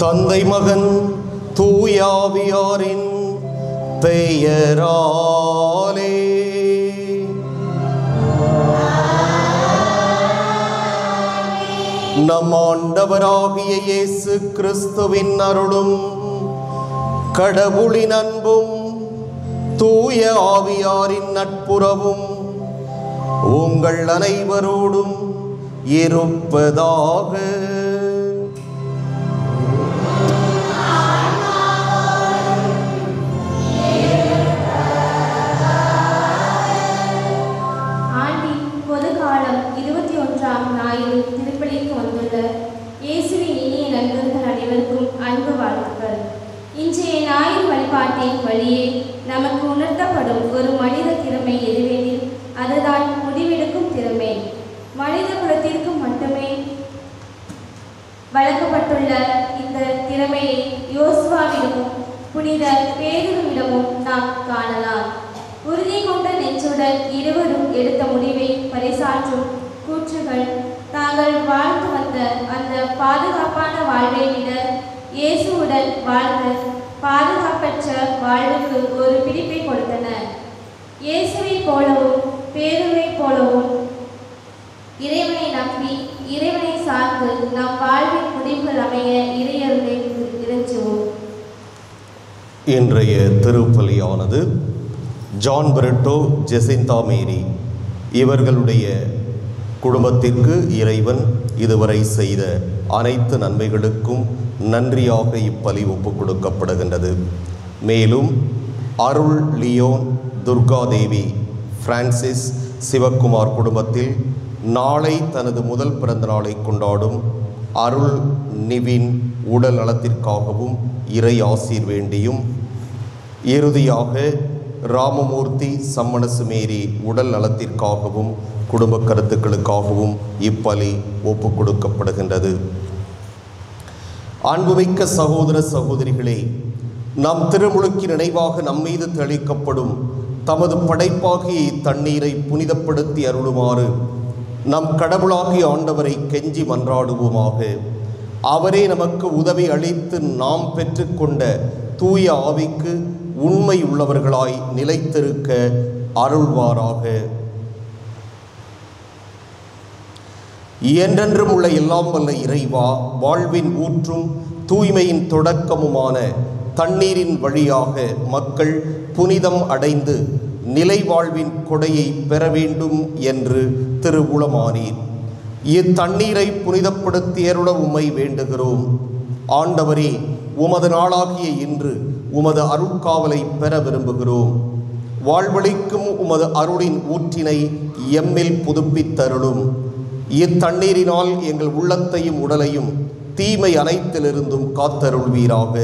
தந்தை மகன் தூயாவியாரின் பெயராலே. நம் ஆண்டவராகிய இயேசு கிறிஸ்துவின் அருளும் கடவுளின் அன்பும் தூய ஆவியாரின் நட்புறவும் உங்கள் அனைவரோடும் இருப்பதாக. ஆண்டின் பொதுகாலம் 21ஆம் ஞாயிறு திருப்பலிக்கு வந்துள்ள இயேசுவின் இனிய நண்பர்கள் அனைவருக்கும் அன்பு வாழ்த்துக்கள். இன்றைய ஞாயிறு வழிபாட்டின் வழியே நமக்கு உணர்த்தப்படும் ஒரு மனித திறமை எதுவெனில் அதுதான் முடிவெடுக்கும் திறமை. மனித குலத்திற்கு மட்டுமே வழங்கப்பட்டுள்ள இந்த திறமையை யோசுவாவிடமும் புனித பேதுருவிடமும் நாம் காணலாம். உறுதி கொண்ட நெஞ்சுடன் இருவரும் எடுத்த முடிவை பறைசாற்றும் கூற்றுகள் தாங்கள் வாழ்ந்து வந்த அந்த பாதுகாப்பான வாழ்வை விட இயேசுவுடன் வாழ்ந்த பாதுகாப்பற்ற வாழ்வுக்கு ஒரு பிடிப்பை கொடுத்தன. இயேசுவை போலவும் பேதுருவை போலவும் இறைவனை நம்பி இறைவனை சார்ந்து நம் வாழ்வின் முடிவுகள் அமைய இறையருளை இறைஞ்சுவோம். இன்றைய திருப்பலியானது ஜான் பிரிட்டோ, ஜெசிந்தா மேரி இவர்களுடைய குடும்பத்திற்கு இறைவன் இதுவரை செய்த அனைத்து நன்மைகளுக்கும் நன்றியாக இப்பலி ஒப்புக் கொடுக்கப்படுகின்றது. மேலும் அருள் லியோன், துர்காதேவி, பிரான்சிஸ், சிவக்குமார் குடும்பத்தில் நாளை தனது முதல் பிறந்த நாளை கொண்டாடும் அருள் நிவின் உடல் நலத்திற்காகவும் இறை ஆசீர் வேண்டியும், இறுதியாக ராமமூர்த்தி, சம்மணசு மேரி உடல் நலத்திற்காகவும் குடும்ப கருத்துக்களுக்காகவும் இப்பலி ஒப்புக் கொடுக்கப்படுகின்றது. அன்புமிக்க சகோதர சகோதரிகளே, நம் திருமுழுக்கு நினைவாக நம்மீது தெளிக்கப்படும் தமது படைப்பாகிய தண்ணீரை புனிதப்படுத்தி அருளுமாறு நம் கடவுளாகிய ஆண்டவரை கெஞ்சி மன்றாடுவோமாக. அவரே நமக்கு உதவி அளித்து நாம் பெற்றுக்கொண்ட தூய ஆவிக்கு உண்மை உள்ளவர்களாய் நிலைத்திருக்க அருள்வாராக. என்றென்றும் உள்ள எல்லாம் வல்ல இறைவா, வாழ்வின் ஊற்றும் தூய்மையின் தொடக்கமுமான தண்ணீரின் வழியாக மக்கள் புனிதம் அடைந்து நிலை வாழ்வின் கொடையை பெற வேண்டும் என்று திருவுளமானீர். இத்தண்ணீரை புனிதப்படுத்தியருள உம்மை வேண்டுகிறோம். ஆண்டவரே, உமது நாளாகிய இன்று உமது அருட்காவலை பெற விரும்புகிறோம். வாழ்வழிக்கும் உமது அருளின் ஊற்றினை எம்மில் புதுப்பித்தருளும். இத்தண்ணீரினால் எங்கள் உள்ளத்தையும் உடலையும் தீமை அனைத்திலிருந்தும் காத்தருள்வீராக.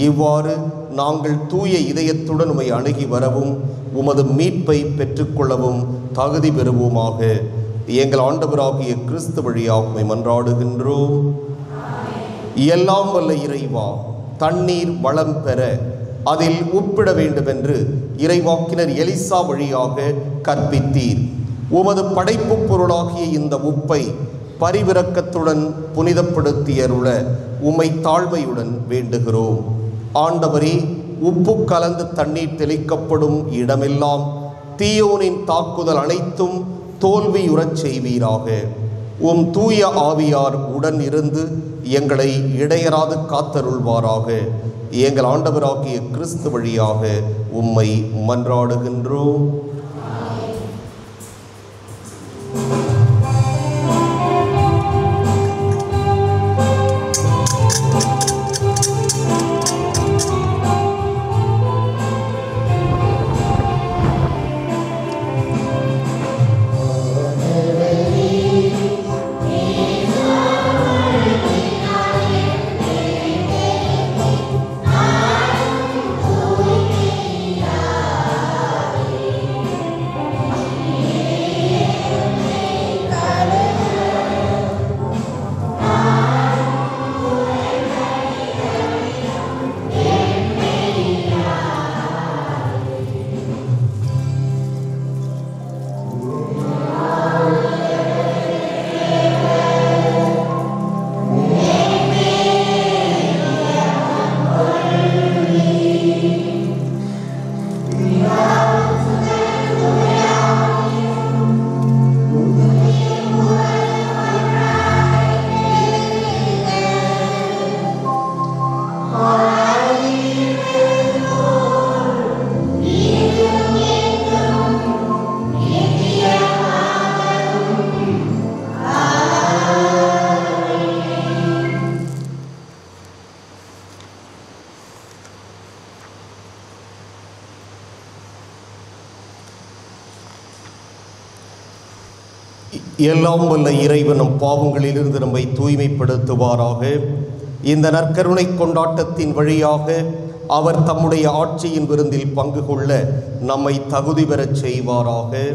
இவ்வாறு நாங்கள் தூய இதயத்துடன் உம்மை அணுகி வரவும் உமது மீட்பை பெற்றுக்கொள்ளவும் தகுதி பெறுவோமாக. எங்கள் ஆண்டவராகிய கிறிஸ்து வழியாக உம்மை மன்றாடுகின்றோம். எல்லாம் வல்ல இறைவா, தண்ணீர் வளம் பெற அதில் உப்பிட வேண்டுமென்று இறைவாக்கினர் எலிசா வழியாக கற்பித்தீர். உமது படைப்பு பொருளாகிய இந்த உப்பை பரிவிரக்கத்துடன் புனிதப்படுத்தியருள உம்மை தாழ்மையுடன் வேண்டுகிறோம். ஆண்டவரே, உப்பு கலந்து தண்ணீர் தெளிக்கப்படும் இடமெல்லாம் தீயோனின் தாக்குதல் அனைத்தும் தோல்வியுறச் செய்வீராக. உம் தூய ஆவியார் உடன் இருந்து எங்களை இடையராது காத்தருள்வாராக. எங்கள் ஆண்டவராகிய கிறிஸ்து வழியாக உம்மை மன்றாடுகின்றோம். எல்லாம் வல்ல இறைவன் நம் பாவங்களிலிருந்து நம்மை தூய்மைப்படுத்துவாராக. இந்த நற்கருணை கொண்டாட்டத்தின் வழியாக அவர் தம்முடைய ஆட்சியின் விருந்தில் பங்கு கொள்ள நம்மை தகுதி பெறச் செய்வாராக.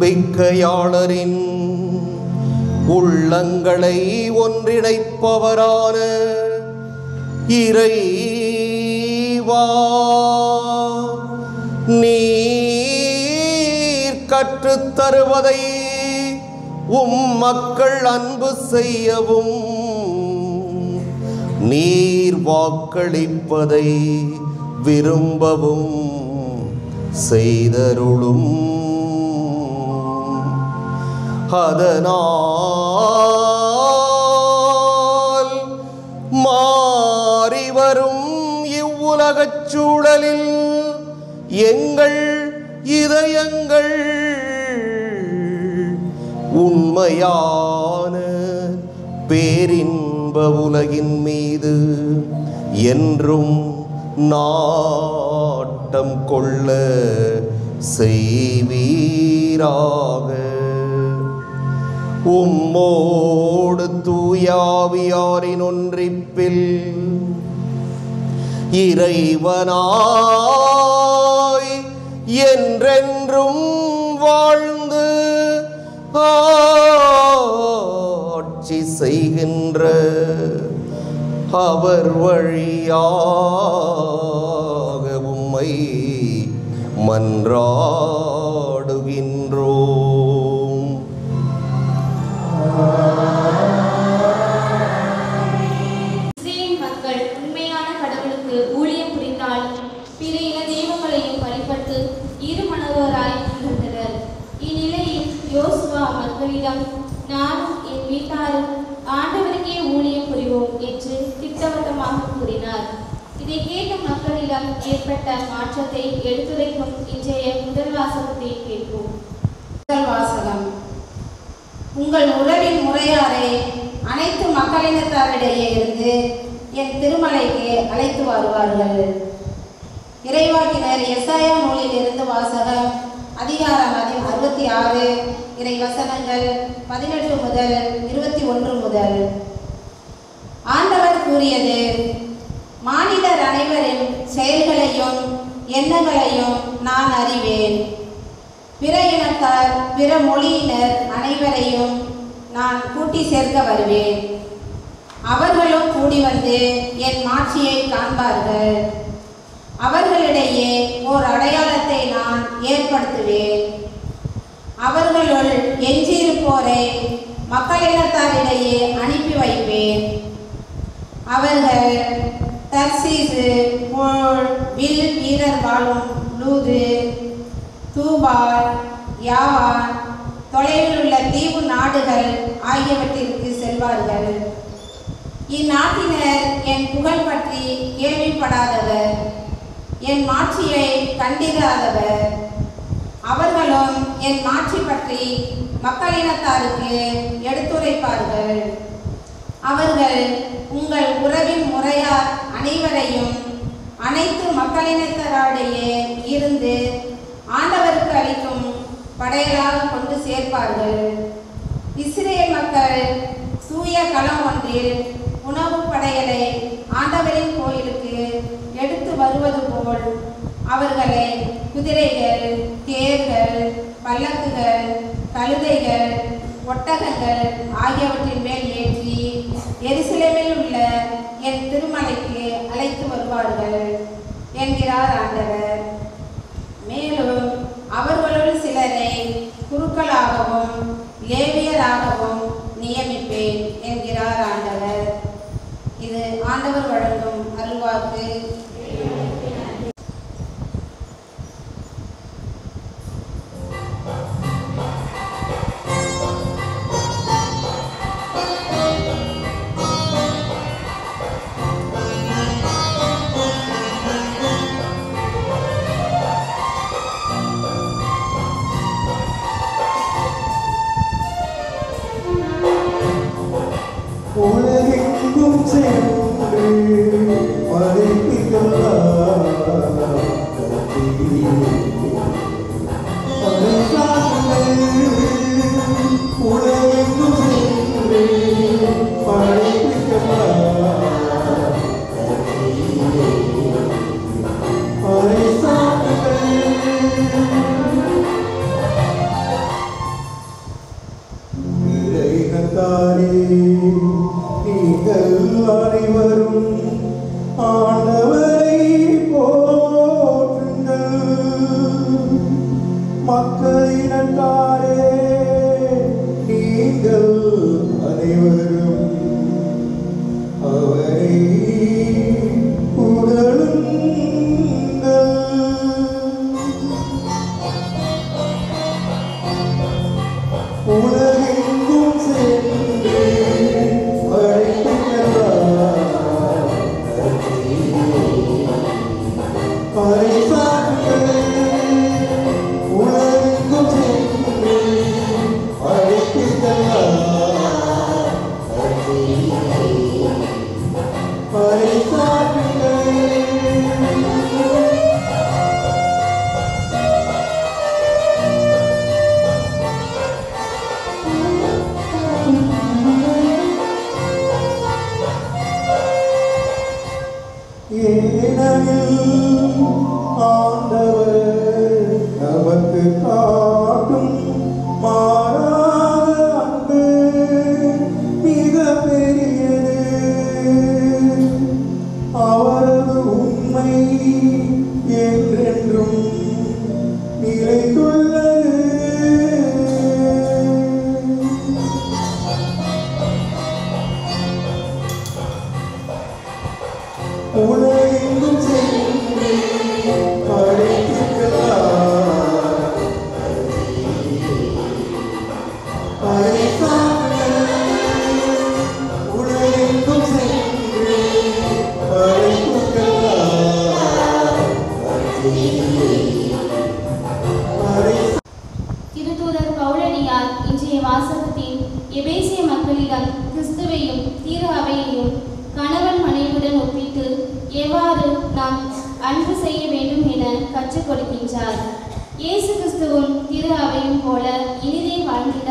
நம்பிக்கையாளரின் உள்ளங்களை ஒன்றிணைப்பவரான இறைவா, நீர் கற்றுத்தருவதை மக்கள் அன்பு செய்யவும், நீர் வாக்களிப்பதை விரும்பவும் செய்தருளும். அதனால் மாறிவரும் இவ்வுலகச் சூழலில் எங்கள் இதயங்கள் உண்மையான பேரின்ப உலகின் மீது என்றும் நாட்டம் கொள்ள செய்வீராக. உம்மோடு தூயாவியாரின் ஒன்றிப்பில் இறைவனாய் என்றென்றும் வாழ்ந்து ஆட்சி செய்கின்ற அவர் வழியாக உம்மை மன்றாடுகின்றோம். இஸ்ரேல் மக்கள் உண்மையான கடவுளுக்கு ஊழியம் இயேசுவால் ஏற்பட்ட மாற்றத்தை எடுத்துரைக்கும் இன்றைய முதல் வாசகத்தை கேட்போம். முதல் வாசகம். உங்கள் உறவின் முறையாரை அனைத்து மக்களினத்தாரிடையே இருந்து என் திருமலைக்கு அழைத்து வருவார்கள். இறைவாக்கினர் எசாயா நூலில் இருந்து வாசகம். அதிகாரம் 66, இறை வசனங்கள் 18 முதல் 21 முதல். ஆண்டவர் கூறியது: மானிடர் அனைவரின் செயல்களையும் எண்ணங்களையும் நான் அறிவேன். பிற இனத்தார் பிற மொழியினர் அனைவரையும் நான் கூட்டி சேர்க்க வருவேன். அவர்களும் கூடி வந்து என் மாட்சியை காண்பார்கள். அவர்களிடையே ஓர் அடையாளத்தை நான் ஏற்படுத்துவேன். அவர்களுள் எஞ்சியிருப்போரை மக்களினத்தாரிடையே அனுப்பி வைப்பேன். அவர்கள் தர்சீசு, போல், வில் வீரர் வாழும் லூது, தூபால், யாவான், தொலைவில் உள்ள தீவு நாடுகள் ஆகியவற்றிற்கு செல்வார்கள். இந்நாட்டினர் என் புகழ் பற்றி கேள்விப்படாதவர், என் மாட்சியை கண்டிராதவர். அவர்களும் என் மாட்சி பற்றி மக்களினத்தாருக்கு எடுத்துரைப்பார்கள். அவர்கள் உங்கள் உறவின் முறையார் அனைவரையும் அனைத்து மக்களினத்தாரிடையே இருந்து ஆண்டவருக்கு அளிக்கும் படையலாக கொண்டு சேர்ப்பார்கள். இஸ்ரேல் மக்கள் தூய களம் ஒன்றில் உணவு படையலை ஆண்டவரின் கோயிலுக்கு எடுத்து வருவது போல் அவர்களை குதிரைகள், தேர்கள், பல்லக்குகள், கழுதைகள், ஒட்டகங்கள் ஆகியவற்றின் மேல் ஏற்றி எருசலேமில் உள்ள என் திருமலைக்கு அழைத்து வருவார்கள் என்கிறார் ஆண்டவர். மேலும் அவர்களுள் சிலரை குருக்களாகவும் லேவியராகவும் நியமிப்பேன் என்கிறார் ஆண்டவர். இது ஆண்டவர் வழங்கும் அருள்வாக்கு. உலகெங்கும் சென்று படைப்பிக்கலாம் உலகெங்கும் சென்று படைப்பிக்கலாம் இறைகத்தாரே, நீங்கள் அனைவரும் ஆண்டவரை போற்றுங்கள். மக்களினத்தாரே, நீங்கள் அனைவரும் அவரை புகழுங்கள். உலகெங்கும் சென்று உலகெங்கும் சென்று ஆண்டவர் நமக்கு காட்டும் மாறாத அன்பு மிக பெரியது. அவரது உண்மை என்றென்றும் நிலைத்துள்ளது. உலகெங்கும் சென்று உலகெங்கும் சென்று படைப்புகள் திரு அவையையும் கணவன் மனைவியுடன் ஒப்பிட்டு எவ்வாறு நாம் அன்பு செய்ய வேண்டும் என கற்றுக் கொடுக்கின்றார். இயேசு கிறிஸ்துவும் திரு அவையும் போல இனிதே வாழ்ந்திட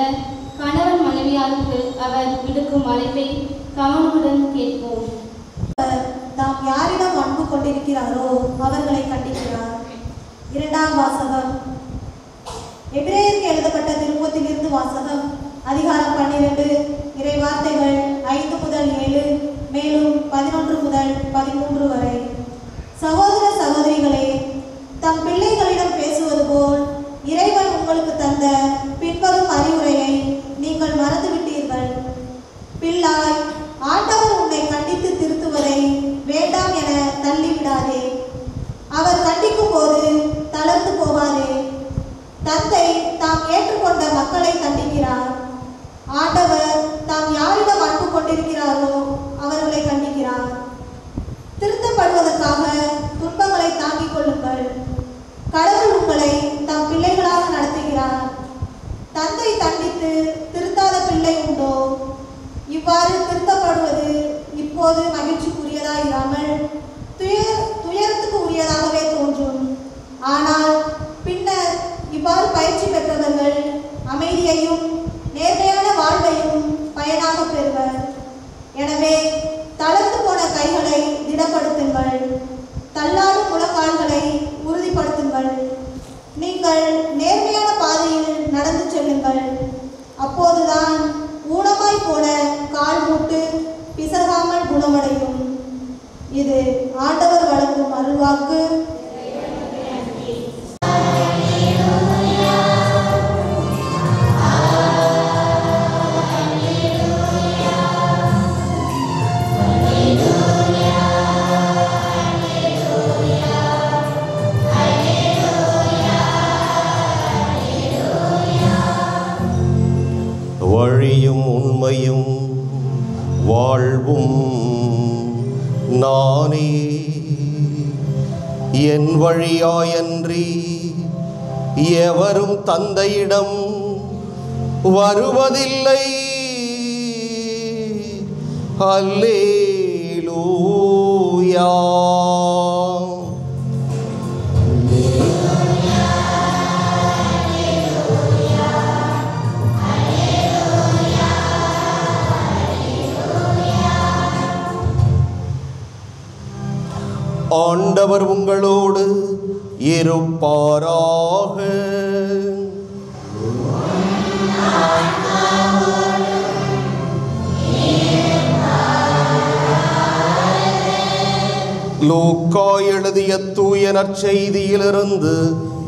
கணவன் மனைவியாருக்கு அவர் விடுக்கும் அழைப்பை கவனமுடன் கேட்போம். தாம் யாரிடம் அன்பு கொண்டிருக்கிறாரோ அவர்களை கண்டிக்கிறார். இரண்டாம் வாசகம். எபிரேயருக்கு எழுதப்பட்ட திருமுகத்திலிருந்து வாசகம். அதிகாரம் 12 இறை வார்த்தைகள் 5 முதல் 7 மேலும் 11 முதல் 13 வரை. சகோதர சகோதரிகளே, தம் பிள்ளைகளிடம் பேசுவது போல் இறைவன் உங்களுக்கு தந்த பின்வரும் அறிவுரையை நீங்கள் மறந்துவிட்டீர்கள். பிள்ளாய், ஆண்டவர் உன்னை கண்டித்து திருத்துவதை வேண்டாம் என தள்ளிவிடாதே. அவர் கண்டிக்கும் போது தளர்ந்து போகாதே. தந்தை தாம் ஏற்றுக்கொண்ட மக்களை கண்டிக்கிறார். ஆண்டவர் தாம் யாரிடம் அன்பு கொண்டிருக்கிறாரோ அவர்களை கண்டிக்கிறார். திருத்தப்படுவதற்காக துன்பங்களை தாங்கிக் கொள்ளுங்கள். கடவுள் உங்களை தம் பிள்ளைகளாக நடத்துகிறார். தந்தை தண்டித்து திருத்தாத பிள்ளை உண்டோ? இவ்வாறு திருத்தப்படுவது இப்போது மகிழ்ச்சிக்குரியதாயிராமல் துயரத்துக்கு உரியதாகவே தோன்றும். ஆனால் பின்னர் இவ்வாறு பயிற்சி பெற்றவர்கள் அமைதியையும் நேர்மையான வாழ்வையும் பயனாக பெறுவர். எனவே தளர்ந்து போன கைகளை திடப்படுத்துங்கள். தள்ளாடும் முழங்கால்களை உறுதிப்படுத்துங்கள். நீங்கள் நேர்மையான பாதையில் நடந்து செல்லுங்கள். அப்போதுதான் ஊனமாய் போன கால் மூட்டு பிசகாமல் குணமடையும். இது ஆண்டவர் வழங்கும் அருள்வாக்கு. வழியும் உண்மையும் வாழ்வும் நானே, என் வழியாயன்றி எவரும் தந்தையிடம் வருவதில்லை. அல்லேலூயா. ஆண்டவர் உங்களோடு இருப்பாராக. லூக்கா எழுதிய தூய நற்செய்தியிலிருந்து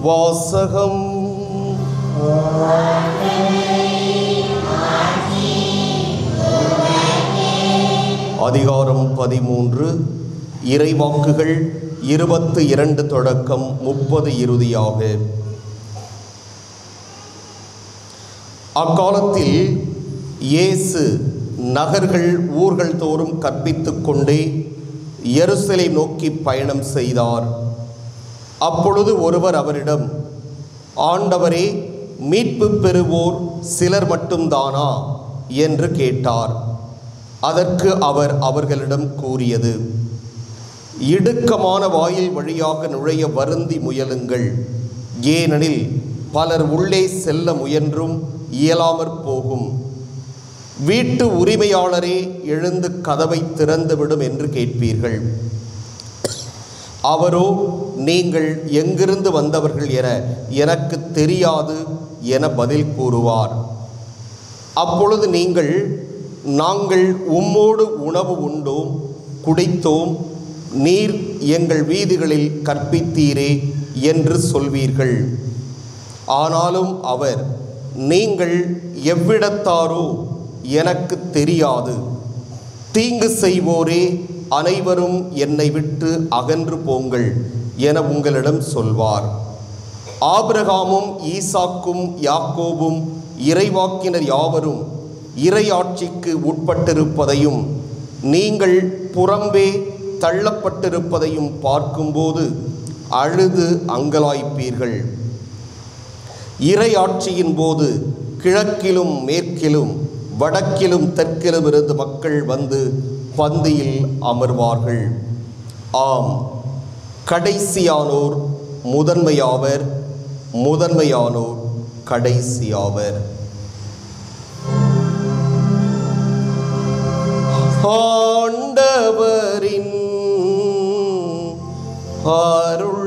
வாசகம். அதிகாரம் 13 இறைவாக்குகள் 22 தொடக்கம் 30 இறுதியாக. அக்காலத்தில் இயேசு நகர்கள் ஊர்கள் தோறும் கற்பித்துக் கொண்டே எருசலேம் நோக்கி பயணம் செய்தார். அப்பொழுது ஒருவர் அவரிடம், ஆண்டவரே, மீட்பு பெறுவோர் சிலர் மட்டும்தானா என்று கேட்டார். அதற்கு அவர் அவர்களிடம் கூறியது, இடுக்கமான வாயில் வழியாக நுழைய வருந்தி முயலுங்கள். ஏனெனில் பலர் உள்ளே செல்ல முயன்றும் இயலாமற் போகும். வீட்டு உரிமையாளரே எழுந்து கதவை திறந்துவிடும் என்று கேட்பீர்கள். அவரோ, நீங்கள் எங்கிருந்து வந்தவர்கள் என எனக்கு தெரியாது என பதில் கூறுவார். அப்பொழுது நீங்கள், நாங்கள் உம்மோடு உணவு உண்டோம், குடித்தோம், நீர் எங்கள் வீதிகளில் கற்பித்தீரே என்று சொல்வீர்கள். ஆனாலும் அவர், நீங்கள் எவ்விடத்தாரோ எனக்கு தெரியாது. தீங்கு செய்வோரே அனைவரும் என்னை விட்டு அகன்று போங்கள் என உங்களிடம் சொல்வார். ஆபிரகாமும் ஈசாக்கும் யாக்கோபும் இறைவாக்கினர் யாவரும் இறையாட்சிக்கு உட்பட்டிருப்பதையும் நீங்கள் புறம்பே தள்ளப்பட்டிருப்பதையும் பார்க்கும்போது அழுது அங்கலாய்ப்பீர்கள். இறையாட்சியின் போது கிழக்கிலும் மேற்கிலும் வடக்கிலும் தெற்கிலும் இருந்து மக்கள் வந்து பந்தியில் அமர்வார்கள். ஆம், கடைசியானோர் முதன்மையாவர், முதன்மையானோர் கடைசியாவர். ஆண்டவரின் அருள்வாக்கு.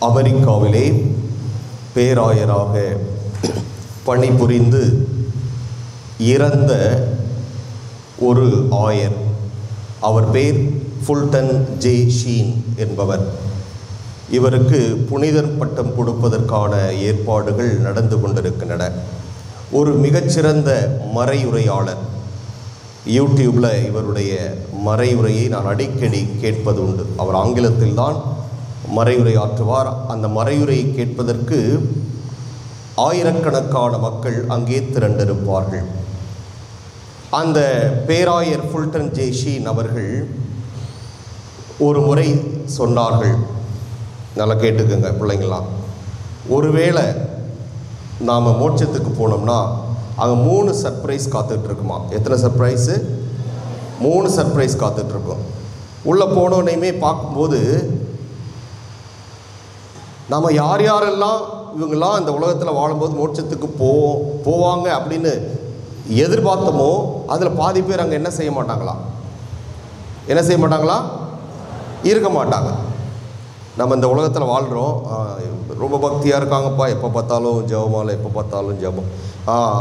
அமெரிக்காவிலே பேராயராக பணிபுரிந்து இறந்த ஒரு ஆயர், அவர் பேர் ஃபுல்டன் ஜே ஷீன் என்பவர். இவருக்கு புனிதர் பட்டம் கொடுப்பதற்கான ஏற்பாடுகள் நடந்து கொண்டிருக்கின்றன. ஒரு மிகச்சிறந்த மறையுரையாளர். யூடியூப்பில் இவருடைய மறையுரையை நான் அடிக்கடி கேட்பது உண்டு. அவர் ஆங்கிலத்தில் தான் மறையுரை ஆற்றுவார். அந்த மறையுரையை கேட்பதற்கு ஆயிரக்கணக்கான மக்கள் அங்கே திரண்டிருப்பார்கள். அந்த பேராயர் ஃபுல்டன் ஜே ஷீன் அவர்கள் ஒரு முறை சொன்னார்கள், நல்லா கேட்டுக்குங்க பிள்ளைங்களாம், ஒருவேளை நாம் மோட்சத்துக்கு போனோம்னா அங்கே 3 சர்ப்ரைஸ் காத்துட்ருக்குமா. எத்தனை சர்ப்ரைஸு? 3 சர்ப்ரைஸ் காத்துட்ருக்கோம். உள்ளே போனோன்னையுமே பார்க்கும்போது நம்ம யார் யாரெல்லாம் இவங்கெல்லாம் இந்த உலகத்தில் வாழும்போது மோட்சத்துக்கு போவாங்க அப்படின்னு எதிர்பார்த்தோமோ அதில் பாதி பேர் அங்கே என்ன செய்ய மாட்டாங்களா? என்ன செய்ய மாட்டாங்களா? இருக்க மாட்டாங்க. நம்ம இந்த உலகத்தில் வாழ்கிறோம், ரொம்ப பக்தியாக இருக்காங்கப்பா, எப்போ பார்த்தாலும் ஜெபமாலை, எப்போ பார்த்தாலும் ஜெபம்,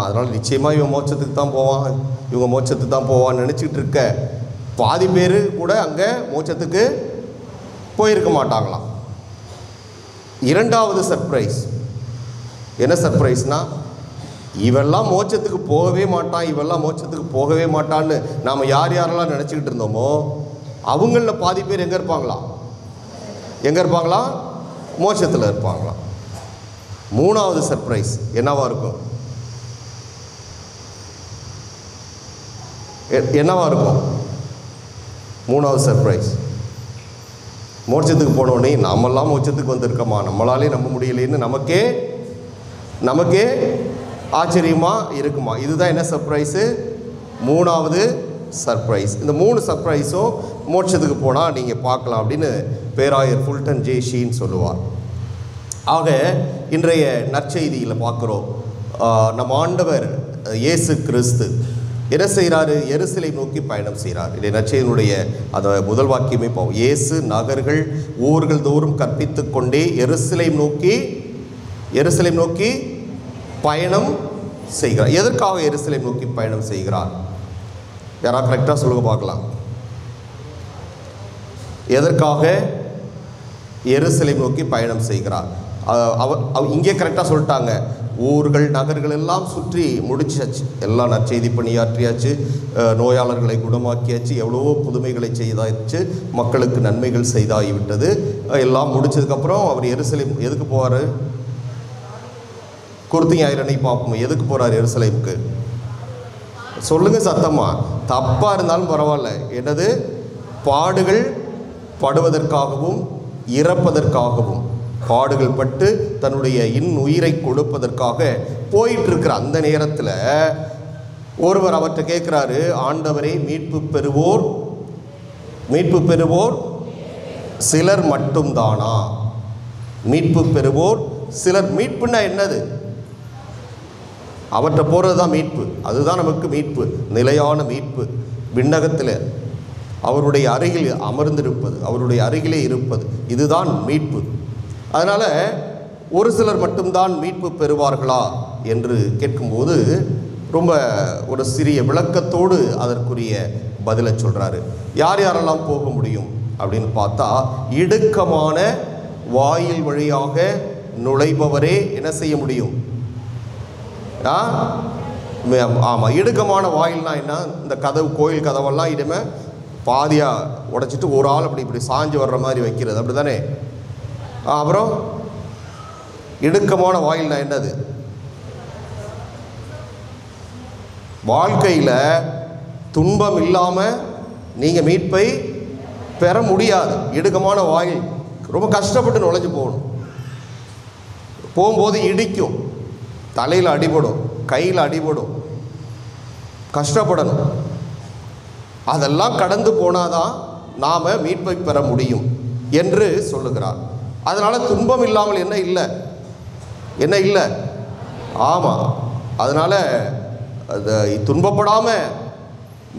அதனால் நிச்சயமாக இவன் மோட்சத்துக்கு தான் போவான், இவங்க மோட்சத்துக்கு தான் போவான்னு நினச்சிக்கிட்டு இருக்க பாதி பேர் கூட அங்கே மோட்சத்துக்கு போயிருக்க மாட்டாங்களாம். இரண்டாவது சர்ப்ரைஸ் என்ன சர்ப்ரைஸ்னால், இவெல்லாம் மோட்சத்துக்கு போகவே மாட்டான், இவெல்லாம் மோட்சத்துக்கு போகவே மாட்டான்னு நாம் யார் யாரெல்லாம் நினச்சிக்கிட்டு இருந்தோமோ அவங்களில் பாதி பேர் எங்கே இருப்பாங்களாம்? எங்கே இருப்பாங்களாம்? மோட்சத்தில் இருப்பாங்களாம். மூணாவது சர்ப்ரைஸ் என்னவா இருக்கும்? என்னவா இருக்கும் மூணாவது சர்ப்ரைஸ்? மோட்சத்துக்கு போனோடனே நம்மெல்லாம் மோட்சத்துக்கு வந்திருக்கோமா, நம்மளாலே நம்ப முடியலைன்னு நமக்கே ஆச்சரியமாக இருக்குமா. இதுதான் என்ன சர்ப்ரைஸு? மூணாவது சர்ப்ரைஸ். இந்த 3 சர்ப்ரைஸும் மோட்சத்துக்கு போனால் நீங்கள் பார்க்கலாம் அப்படின்னு பேராயர் ஃபுல்டன் ஜே ஷீன் சொல்லுவார். ஆக இன்றைய நற்செய்தியில் பார்க்குறோம், நம்ம ஆண்டவர் இயேசு கிறிஸ்து என்ன செய்கிறாரு? எருசலேம் நோக்கி பயணம் செய்கிறார். இதை நற்செய்தியினுடைய அந்த முதல் வாக்கியமே போகும். இயேசு நகர்கள் ஊர்கள் தோறும் கற்பித்து கொண்டே எருசலேம் நோக்கி பயணம் செய்கிறார். எதற்காக எருசலேம் நோக்கி பயணம் செய்கிறார்? யாராவது கரெக்டாக சொல்லுங்க பார்க்கலாம். எதற்காக எருசலேம் நோக்கி பயணம் செய்கிறார்? இங்கே கரெக்டாக சொல்லிட்டாங்க. ஊர்கள் நகர்கள் எல்லாம் சுற்றி முடிச்சாச்சு, எல்லாம் நற்செய்தி பணியாற்றியாச்சு, நோயாளர்களை குணமாக்கியாச்சு, எவ்வளவோ புதுமைகளை செய்தாச்சு, மக்களுக்கு நன்மைகள் செய்தாகிவிட்டது. எல்லாம் முடிச்சதுக்கப்புறம் அவர் எருசலேம் எதுக்கு போவார்? குர்த்தி ஞாயிறனை பார்ப்போம். எதுக்கு போகிறார் எருசலேமுக்கு? சொல்லுங்கள் சத்தமா, தப்பாக இருந்தாலும் பரவாயில்ல. என்னது? பாடுகள் படுவதற்காகவும் இறப்பதற்காகவும், பாடுகள் பட்டு தன்னுடைய உயிரை கொடுப்பதற்காக போயிட்டுருக்கிற அந்த நேரத்தில் ஒருவர் அவர்கிட்ட கேட்குறாரு, ஆண்டவரே மீட்பு பெறுவோர் சிலர் மட்டும்தானா? மீட்பு பெறுவோர் சிலர். மீட்புன்னா என்னது? அவற்றை போகிறது தான் மீட்பு. அதுதான் நமக்கு மீட்பு, நிலையான மீட்பு. விண்ணகத்தில் அவருடைய அருகில் அமர்ந்திருப்பது, அவருடைய அருகிலே இருப்பது, இதுதான் மீட்பு. அதனால் ஒரு சிலர் மட்டும்தான் மீட்பு பெறுவார்களா என்று கேட்கும்போது ரொம்ப ஒரு சிறிய விளக்கத்தோடு அதற்குரிய பதிலை சொல்கிறாரு. யார் யாரெல்லாம் போக முடியும் அப்படின்னு பார்த்தா, இடுக்கமான வாயில் வழியாக நுழைபவரே என்ன செய்ய முடியும்? ஆமாம், இடுக்கமான வாயில்னா என்ன? இந்த கதவு, கோயில் கதவெல்லாம் இனிமே பாதியாக உடைச்சிட்டு ஒரு ஆள் இப்படி சாஞ்சு வர்ற மாதிரி வைக்கிறது, அப்படி தானே? அப்புறம் இடுக்கமான வாயில்னா என்னது? வாழ்க்கையில் துன்பம் இல்லாமல் நீங்கள் மீட்பை பெற முடியாது. இடுக்கமான வாயில் ரொம்ப கஷ்டப்பட்டு நுழைஞ்சு போகணும். போகும்போது இடிக்கும், தலையில் அடிபடும், கையில் அடிபடும், கஷ்டப்படணும். அதெல்லாம் கடந்து போனாதான் நாம் மீட்பை பெற முடியும் என்று சொல்லுகிறார். அதனால் துன்பம் இல்லாமல் என்ன இல்லை? என்ன இல்லை? ஆமாம். அதனால் அது துன்பப்படாமல்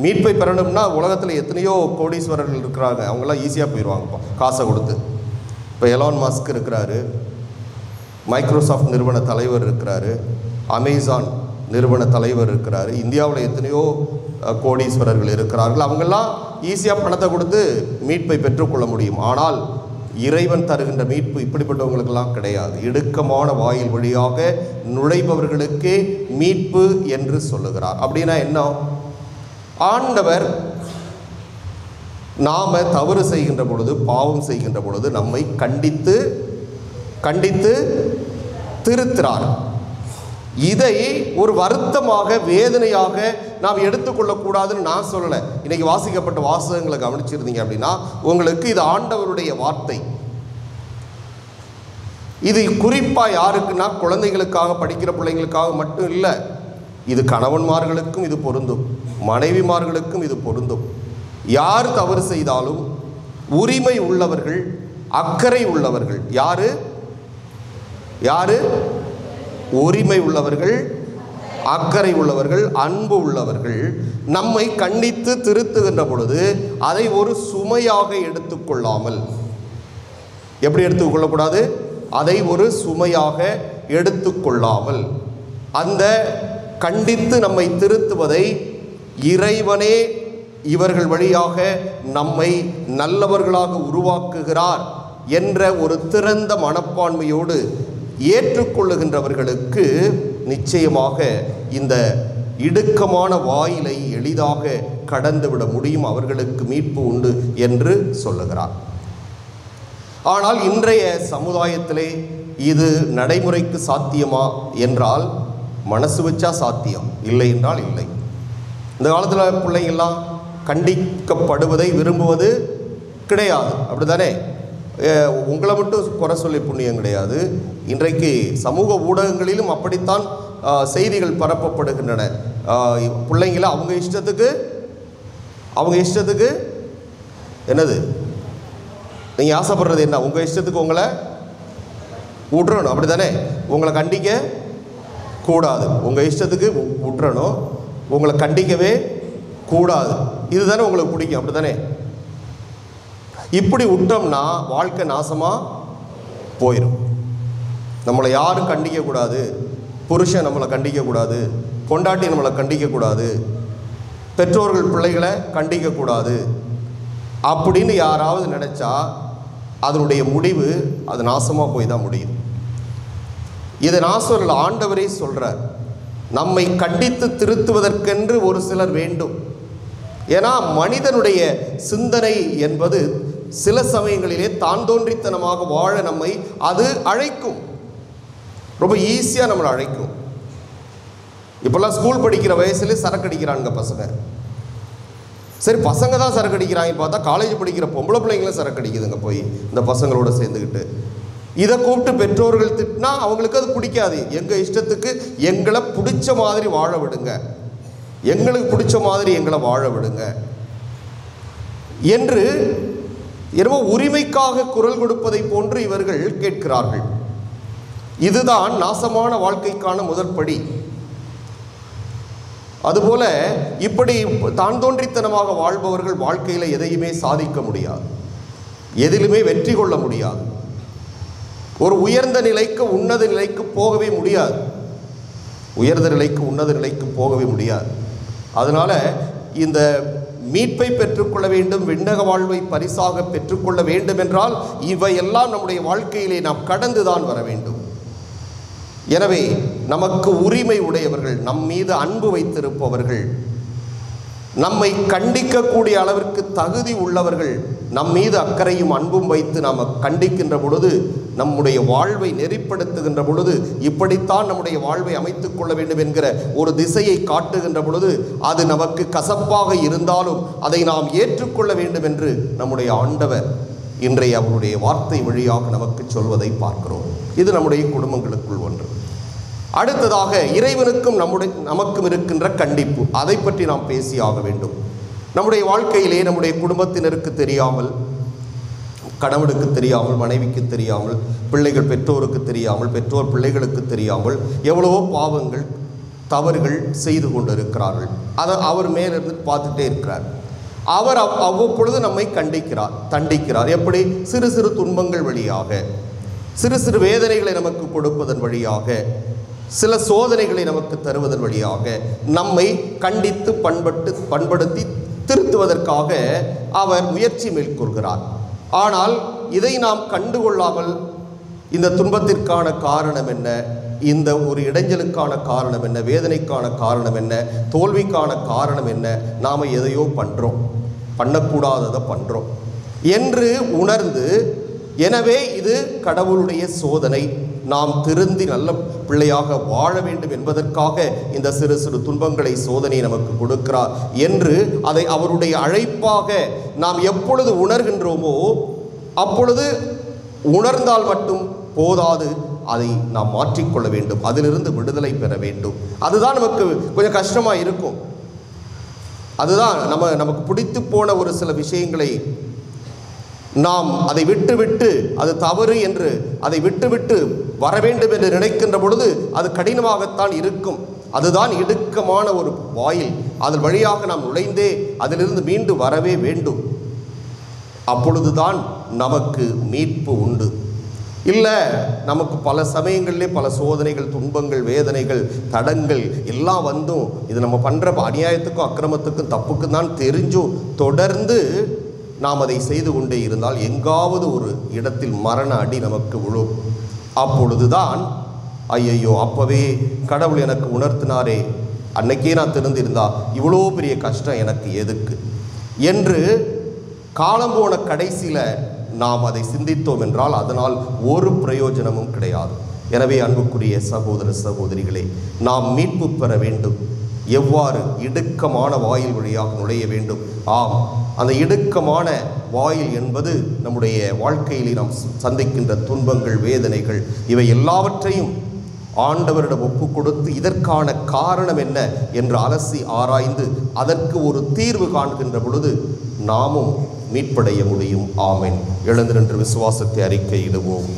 மீட்பை பெறணும்னா உலகத்தில் எத்தனையோ கோடீஸ்வரர்கள் இருக்கிறாங்க. அவங்களாம் ஈஸியாக போயிடுவாங்கப்பா காசை கொடுத்து. இப்போ எலான் மஸ்க் இருக்கிறாரு, மைக்ரோசாஃப்ட் நிறுவன தலைவர் இருக்கிறாரு, அமேசான் நிறுவன தலைவர் இருக்கிறாரு, இந்தியாவில் எத்தனையோ கோடீஸ்வரர்கள் இருக்கிறார்கள். அவங்கெல்லாம் ஈஸியாக பணத்தை கொடுத்து மீட்பை பெற்றுக்கொள்ள முடியும். ஆனால் இறைவன் தருகின்ற மீட்பு இப்படிப்பட்டவங்களுக்கெல்லாம் கிடையாது. இடுக்கமான வாயில் வழியாக நுழைபவர்களுக்கே மீட்பு என்று சொல்லுகிறார். அப்படின்னா என்ன? ஆண்டவர் நாம் தவறு செய்கின்ற பொழுது, பாவம் செய்கின்ற பொழுது நம்மை கண்டித்து திருத்துறார். இதை ஒரு வருத்தமாக, வேதனையாக நாம் எடுத்துக்கொள்ளக்கூடாதுன்னு நான் சொல்லலை. இன்றைக்கி வாசிக்கப்பட்ட வாசகங்களை கவனிச்சிருந்தீங்க அப்படின்னா உங்களுக்கு இது ஆண்டவருடைய வார்த்தை. இது குறிப்பாக யாருக்குன்னா குழந்தைகளுக்காக, படிக்கிற பிள்ளைங்களுக்காக மட்டும் இல்லை. இது கணவன்மார்களுக்கும் இது பொருந்தும், மனைவிமார்களுக்கும் இது பொருந்தும். யார் தவறு செய்தாலும் உரிமை உள்ளவர்கள், அக்கறை உள்ளவர்கள். யாரு? உரிமை உள்ளவர்கள், அக்கறை உள்ளவர்கள், அன்பு உள்ளவர்கள் நம்மை கண்டித்து திருத்துகின்ற பொழுது அதை ஒரு சுமையாக எடுத்துக்கொள்ளாமல், எப்படி எடுத்துக்கொள்ளக்கூடாது? அதை ஒரு சுமையாக எடுத்துக்கொள்ளாமல், அந்த கண்டித்து நம்மை திருத்துவதை இறைவனே இவர்கள் வழியாக நம்மை நல்லவர்களாக உருவாக்குகிறார் என்ற ஒரு திறந்த மனப்பான்மையோடு ஏற்றுக்கொள்ளுகின்றவர்களுக்கு நிச்சயமாக இந்த இடுக்கமான வாயிலை எளிதாக கடந்துவிட முடியும். அவர்களுக்கு மீட்பு உண்டு என்று சொல்லுகிறார். ஆனால் இன்றைய சமுதாயத்திலே இது நடைமுறைக்கு சாத்தியமா என்றால் மனசு வச்சா சாத்தியம், இல்லை என்றால் இல்லை. இந்த காலத்தில் பிள்ளைங்கள்லாம் கண்டிக்கப்படுவதை விரும்புவது கிடையாது, அப்படி தானே? உங்களை மட்டும் குறை சொல்லி புண்ணியம் கிடையாது. இன்றைக்கு சமூக ஊடகங்களிலும் அப்படித்தான் செய்திகள் பரப்பப்படுகின்றன. பிள்ளைங்கள அவங்க இஷ்டத்துக்கு என்னது, நீங்கள் ஆசைப்படுறது என்ன? உங்கள் இஷ்டத்துக்கு உங்களை விட்டுறணும், அப்படி தானே? உங்களை கண்டிக்க கூடாது, உங்கள் இஷ்டத்துக்கு விட்டுறணும், உங்களை கண்டிக்கவே கூடாது. இதுதானே உங்களுக்கு பிடிக்கும், அப்படி தானே? இப்படி விட்டோம்னா வாழ்க்கை நாசமாக போயிடும். நம்மளை யாரும் கண்டிக்கக்கூடாது, புருஷன் நம்மளை கண்டிக்கக்கூடாது, பொண்டாட்டி நம்மளை கண்டிக்கக்கூடாது, பெற்றோர்கள் பிள்ளைகளை கண்டிக்கக்கூடாது அப்படின்னு யாராவது நினச்சா அதனுடைய முடிவு அது நாசமாக போய் தான் முடியும். இதை நான் சொல்லல, ஆண்டவரே சொல்கிறார். நம்மை கண்டித்து திருத்துவதற்கென்று ஒரு சிலர் வேண்டும். ஏன்னா மனிதனுடைய சிந்தனை என்பது சில சமயங்களிலே தான் தோன்றித்தனமாக வாழ நம்மை அது அழைக்கும், ரொம்ப ஈஸியாக நம்மளை அழைக்கும். இப்போல்லாம் ஸ்கூல் படிக்கிற வயசுல சரக்கு அடிக்கிறானுங்க பசங்க. சரி, பசங்க தான் சரக்கு அடிக்கிறாங்க, பார்த்தா காலேஜ் படிக்கிற பொம்பளை பிள்ளைங்களும் சரக்கு அடிக்குதுங்க போய் இந்த பசங்களோட சேர்ந்துக்கிட்டு. இதை கூப்பிட்டு பெற்றோர்கள் திட்டினா அவங்களுக்கு அது பிடிக்காது. எங்கள் இஷ்டத்துக்கு எங்களை பிடிச்ச மாதிரி வாழ விடுங்க, எங்களுக்கு பிடிச்ச மாதிரி எங்களை வாழ விடுங்க என்று என்னவோ உரிமைக்காக குரல் கொடுப்பதை போன்று இவர்கள் கேட்கிறார்கள். இதுதான் நாசமான வாழ்க்கைக்கான முதற்படி. அதுபோல இப்படி தான் தோன்றித்தனமாக வாழ்பவர்கள் வாழ்க்கையில் எதையுமே சாதிக்க முடியாது, எதிலுமே வெற்றி கொள்ள முடியாது, ஒரு உயர்ந்த நிலைக்கு உன்னத நிலைக்கு போகவே முடியாது, உயர்ந்த நிலைக்கு உன்னத நிலைக்கு போகவே முடியாது. அதனால் இந்த மீட்பை பெற்றுக்கொள்ள வேண்டும், விண்ணக வாழ்வை பரிசாக பெற்றுக்கொள்ள வேண்டும் என்றால் இவையெல்லாம் நம்முடைய வாழ்க்கையிலே நாம் கடந்துதான் வர வேண்டும். எனவே நமக்கு உரிமை உடையவர்கள், நம் மீது அன்பு வைத்திருப்பவர்கள், நம்மை கண்டிக்கக்கூடிய அளவிற்கு தகுதி உள்ளவர்கள் நம் மீது அக்கறையும் அன்பும் வைத்து நாம் கண்டிக்கின்ற பொழுது, நம்முடைய வாழ்வை நெறிப்படுத்துகின்ற பொழுது, இப்படித்தான் நம்முடைய வாழ்வை அமைத்துக் கொள்ள வேண்டும் என்கிற ஒரு திசையை காட்டுகின்ற பொழுது, அது நமக்கு கசப்பாக இருந்தாலும் அதை நாம் ஏற்றுக்கொள்ள வேண்டும் என்று நம்முடைய ஆண்டவர் இன்றைய அவருடைய வார்த்தை வழியாக நமக்கு சொல்வதை பார்க்கிறோம். இது நம்முடைய குடும்பங்களுக்குள் ஒன்று. அடுத்ததாக இறைவனுக்கும் நமக்கும் இருக்கின்ற கண்டிப்பு, அதை பற்றி நாம் பேசியாக வேண்டும். நம்முடைய வாழ்க்கையிலே நம்முடைய குடும்பத்தினருக்கு தெரியாமல், கணவனுக்கு தெரியாமல், மனைவிக்கு தெரியாமல், பிள்ளைகள் பெற்றோருக்கு தெரியாமல், பெற்றோர் பிள்ளைகளுக்கு தெரியாமல் எவ்வளவோ பாவங்கள் தவறுகள் செய்து கொண்டிருக்கிறார்கள். அதை அவர் மேலிருந்து பார்த்துட்டே இருக்கிறார். அவர் அவ்வப்பொழுது நம்மை தண்டிக்கிறார். எப்படி? சிறு சிறு துன்பங்கள் வழியாக, சிறு சிறு வேதனைகளை நமக்கு கொடுப்பதன் வழியாக, சில சோதனைகளை நமக்கு தருவதன் வழியாக நம்மை கண்டித்து பண்படுத்தி திருத்துவதற்காக அவர் முயற்சி மேற்கொள்கிறார். ஆனால் இதை நாம் கண்டுகொள்ளாமல் இந்த துன்பத்திற்கான காரணம் என்ன, இந்த ஒரு இடைஞ்சலுக்கான காரணம் என்ன, வேதனைக்கான காரணம் என்ன, தோல்விக்கான காரணம் என்ன, நாம் எதையோ பண்ணுறோம், பண்ணக்கூடாததை பண்ணுறோம் என்று உணர்ந்து, எனவே இது கடவுளுடைய சோதனை, நாம் திருந்தி நல்ல பிள்ளையாக வாழ வேண்டும் என்பதற்காக இந்த சிறு சிறு துன்பங்களை, சோதனை நமக்கு கொடுக்கிறார் என்று அதை அவருடைய அழைப்பாக நாம் எப்பொழுது உணர்கின்றோமோ அப்பொழுது உணர்ந்தால் மட்டும் போதாது, அதை நாம் மாற்றிக்கொள்ள வேண்டும், அதிலிருந்து விடுதலை பெற வேண்டும். அதுதான் நமக்கு கொஞ்சம் கஷ்டமாக இருக்கும். அதுதான் நமக்கு பிடித்து போன ஒரு சில விஷயங்களை நாம் அதை விட்டுவிட்டு, அது தவறு என்று அதை விட்டுவிட்டு வர வேண்டும் என்று நினைக்கின்ற பொழுது அது கடினமாகத்தான் இருக்கும். அதுதான் இடுக்கமான ஒரு வாயில், அதன் வழியாக நாம் நுழைந்தே அதிலிருந்து மீண்டு வரவே வேண்டும். அப்பொழுதுதான் நமக்கு மீட்பு உண்டு. இல்லை, நமக்கு பல சமயங்களிலே பல சோதனைகள், துன்பங்கள், வேதனைகள், தடங்கள் எல்லாம் வந்தும் இது நம்ம பண்ணுற அநியாயத்துக்கும் அக்கிரமத்துக்கும் தப்புக்கும் தான் தெரிஞ்சும் தொடர்ந்து நாம் அதை செய்து கொண்டே இருந்தால் எங்காவது ஒரு இடத்தில் மரண அடி நமக்கு விழும். அப்பொழுதுதான் ஐயையோ, அப்போவே கடவுள் எனக்கு உணர்த்தினாரே, அன்னைக்கே நான் தெரிந்திருந்தா இவ்வளோ பெரிய கஷ்டம் எனக்கு எதுக்கு என்று காலம் போன கடைசியில் நாம் அதை சிந்தித்தோம் என்றால் அதனால் ஒரு பிரயோஜனமும் கிடையாது. எனவே அன்புக்குரிய சகோதர சகோதரிகளே, நாம் மீட்பு பெற வேண்டும். எவ்வாறு? இடுக்கமான வாயில் வழியாக நுழைய வேண்டும். ஆம், அந்த இடுக்கமான வாயில் என்பது நம்முடைய வாழ்க்கையிலே நாம் சந்திக்கின்ற துன்பங்கள், வேதனைகள், இவை எல்லாவற்றையும் ஆண்டவரிடம் ஒப்பு கொடுத்து இதற்கான காரணம் என்ன என்று அலசி ஆராய்ந்து அதற்கு ஒரு தீர்வு காண்கின்ற பொழுது நாமும் மீட்படைய முடியும். ஆமென். எழுந்து நின்று விசுவாசத்தை அறிக்கையிடுவோம்.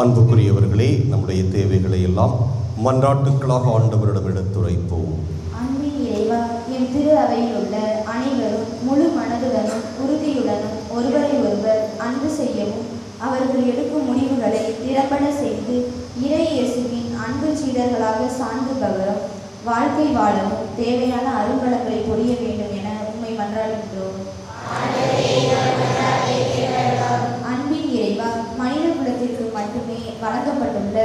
அன்புக்குரியவர்களே, நம்முடைய தேவைகளை எல்லாம் மன்றாட்டுக்களாக ஆண்டவரிடம் எடுத்துரைப்போம். அன்பின் இறைவா, என் திரு அவையில் உள்ள அனைவரும் முழு மனதுடனும் உறுதியுடனும் ஒருவரை ஒருவர் அன்பு செய்யவும், அவர்கள் எடுக்கும் முடிவுகளை திறம்பட செய்து இறை இயேசுவின் அன்பு சீடர்களாக சான்று பகரும் வாழ்க்கை வாழவும் தேவையான அரும்பலங்களை பொழிய வேண்டும் என உம்மை மன்றாடுகின்றோம். அன்பின் இறைவா, மனித குலத்திற்கு மட்டுமே வழங்கப்பட்டுள்ள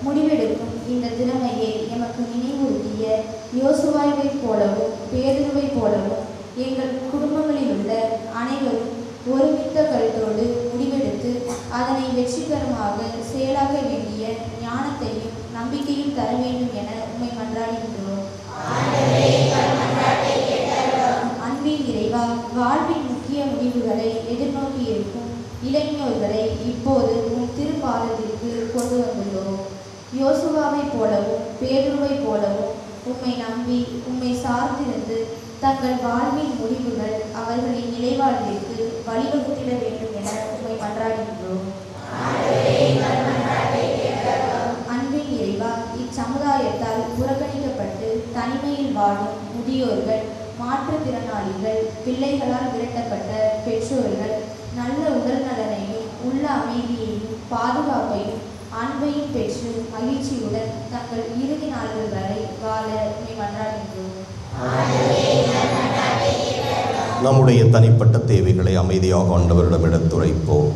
முடிவெடுக்கும் இந்த திறமையை எமக்கு நினைவுறுத்திய யோசுவாவை போலவும் பேதுருவை போலவும் எங்கள் குடும்பங்களில் உள்ள அனைவரும் ஒருமித்த கருத்தோடு முடிவெடுத்து அதனை வெற்றிகரமாக செயலாக்க வேண்டிய ஞானத்தையும் நம்பிக்கையும் தர வேண்டும் என உம்மை மன்றாடுகின்றோம். அன்பின் இறைவா, வாழ்வின் முக்கிய முடிவுகளை எதிர்நோக்கி இருக்கும் இளைஞர்களை இப்போது உன் திருப்பாதத்திற்கு கொண்டு வந்துள்ளோம். யோசுவாவை போலவும் பேதுருவை போலவும் உம்மை நம்பி உம்மை சார்ந்திருந்து தங்கள் வாழ்வின் முடிவுகள் அவர்களின் நிலைவாழ்விற்கு வழிவகுத்திட வேண்டும் என உம்மை மன்றாடுகின்றோம். அன்பின் இறைவா, இச்சமுதாயத்தால் புறக்கணிக்கப்பட்டு தனிமையில் வாழும் முதியோர்கள், மாற்றுத்திறனாளிகள், பிள்ளைகளால் விரட்டப்பட்ட பெற்றோர்கள் நல்ல உடல் நலனையும் உள்ள அமைதியையும் பாதுகாப்பையும் அன்பையும் பெற்று மகிழ்ச்சியுடன் தங்கள் இறுதி நாள்கள் வரை வாழ உம்மை மன்றாடுகின்றோம். நம்முடைய தனிப்பட்ட தேவைகளை அமைதியாக ஆண்டவரிடம் எடுத்துரைப்போம்.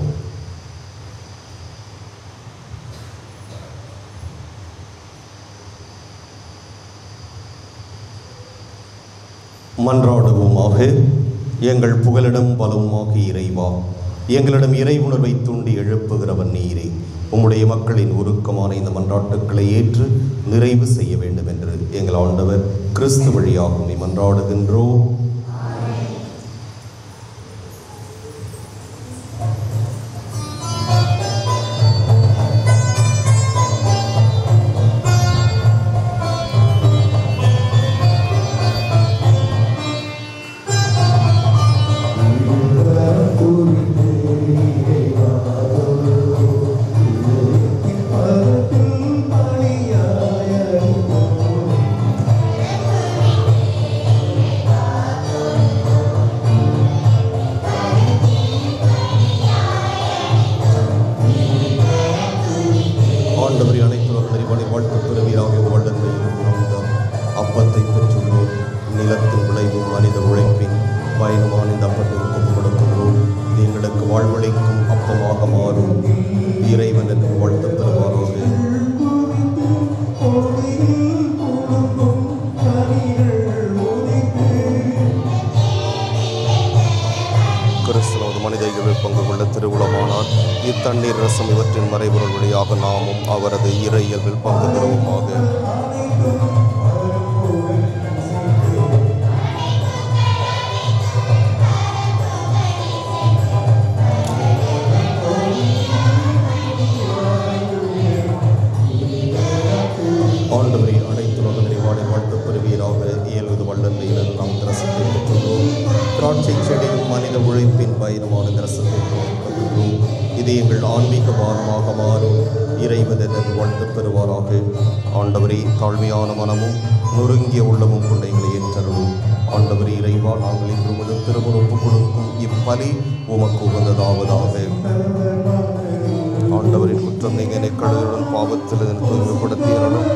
மன்றாடுவோமாக. எங்கள் புகலிடம் பலவுமாக இறைவா, எங்களிடம் இறை உணர்வை தூண்டி எழுப்புகிறவன் நீரே. உம்முடைய மக்களின் உருக்கமான இந்த மன்றாட்டுக்களை ஏற்று நிறைவு செய்ய வேண்டும் என்று எங்கள் ஆண்டவர் கிறிஸ்து வழியாக உம்மை மன்றாடுகின்றோம். இத்தண்ணீர் ரசம் இவற்றின் மறைபொருள் வழியாக நாமும் அவரது இறை இயல்பில் பங்கு பெறுவோமாக. ஆண்டவரை அனைத்துலக நிறைவாடை வாழ்த்துப் பெறுவீராக. இயல்பது வல்லமையிலிருந்து நாம் ரசத்தை பெற்றுள்ளோம். திராட்சை செடியும் மனித உழைப்பின் பயணமான ரசத்தை பெற்றுள்ளோம். இது எங்கள் ஆன்மீக பாரமாக மாறும். இறைவனது வாழ்த்துப் பெறுவாராக. ஆண்டவரே, தாழ்மையான மனமும் நொறுங்கிய உள்ளமும் கொண்ட எங்களை ஏற்றருளும். ஆண்டவரே இறைவா, நாங்கள் இன்று முதல் திருமுறப்பு கொடுக்கும் இப்பலி உமக்கு உகந்ததாவதாக. ஆண்டவரின் குற்றம் நீங்க கழுவுடன் பாவத்தில் தூய்மைப்படுத்தியறலும்.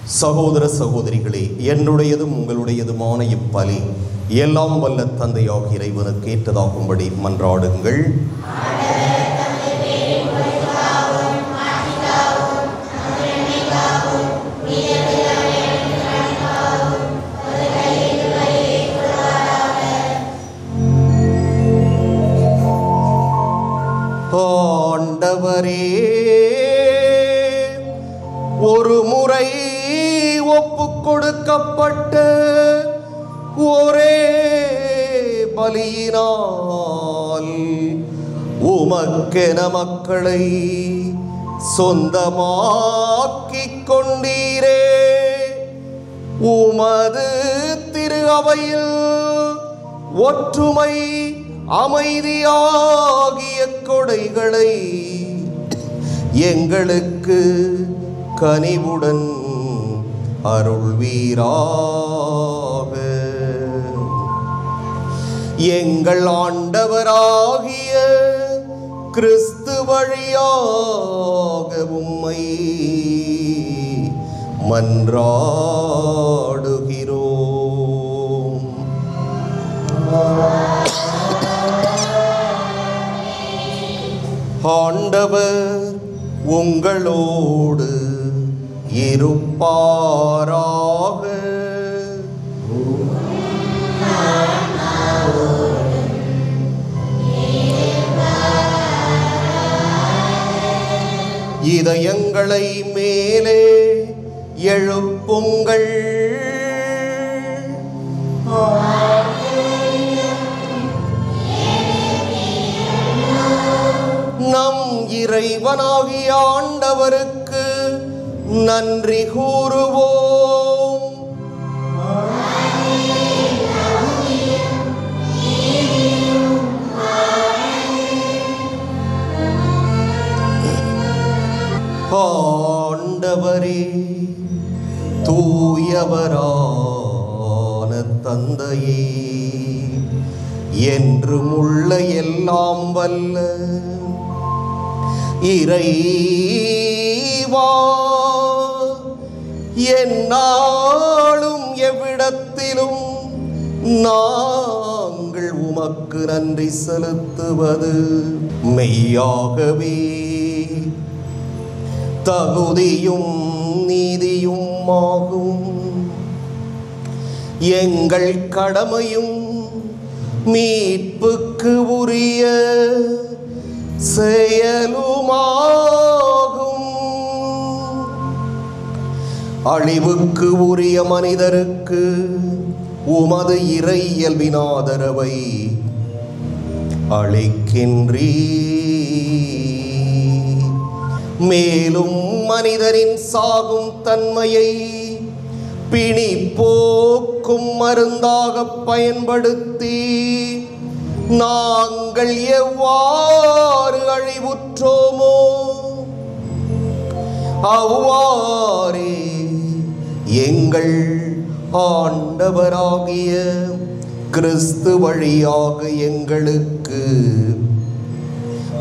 சகோதர சகோதரிகளே, என்னுடையதும் உங்களுடையதுமான இப்பலி எல்லாம் வல்ல தந்தையாக இறைவனுக்கு ஏற்றதாகும்படி மன்றாடுங்கள். ஆண்டவரே, ஒரு முறை ஒப்பு கொடுக்கப்பட்ட ஒரே பலியினால் உமக்கென மக்களை சொந்தமாக்கிக் கொண்டீரே. உமது திரு அவையில் ஒற்றுமை அமைதியாகிய கொடைகளை எங்களுக்கு கனிவுடன் அருள்வீராக. எங்கள் ஆண்டவராகிய கிறிஸ்து வழியாக உம்மை மன்றாடுகிறோம். ஆண்டவர் உங்களோடு இருப்பாராக. இதயங்களை மேலே எழுப்புங்கள். நம் இறைவனாகிய ஆண்டவருக்கு நன்றி கூறுவோம். ஆண்டவரே, தூயவரான தந்தையே, என்றும் உள்ள எல்லாம் வல்ல இறைவா, எந்நாளும் எவ்விடத்திலும் நாங்கள் உமக்கு நன்றி செலுத்துவது மெய்யாகவே தகுதியும் நீதியும் ஆகும். எங்கள் கடமையும் மீட்புக்கு உரிய செயலுமாகும். அழிவுக்கு உரிய மனிதருக்கு உமது இறை இயல்பின் ஆதரவை அளிக்கின்றீர். மேலும் மனிதரின் சாகும் தன்மையை பிணி போக்கும் மருந்தாக பயன்படுத்தி நாங்கள் எவ்வாறு அழிவுற்றோமோ அவ்வாறே எங்கள் ஆண்டவராகிய கிறிஸ்து வழியாக எங்களுக்கு